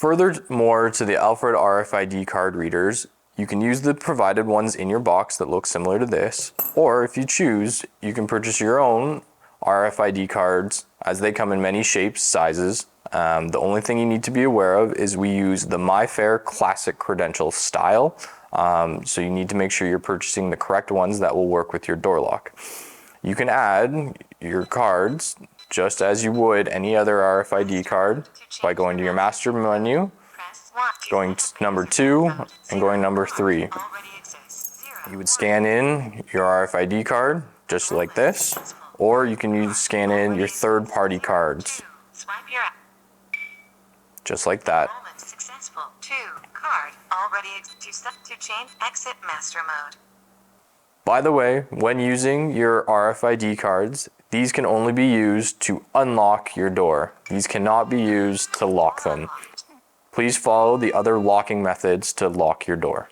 Furthermore, to the Alfred RFID card readers, you can use the provided ones in your box that look similar to this, or if you choose, you can purchase your own RFID cards as they come in many shapes, sizes. The only thing you need to be aware of is we use the MyFair Classic Credential style, so you need to make sure you're purchasing the correct ones that will work with your door lock. You can add your cards just as you would any other RFID card by going to your master menu, going to number 2 and going number 3. You would scan in your RFID card just like this, or you can scan in your third-party cards just like that. Successful. 2 card already to change exit master mode. By the way, when using your RFID cards, these can only be used to unlock your door. These cannot be used to lock them. Please follow the other locking methods to lock your door.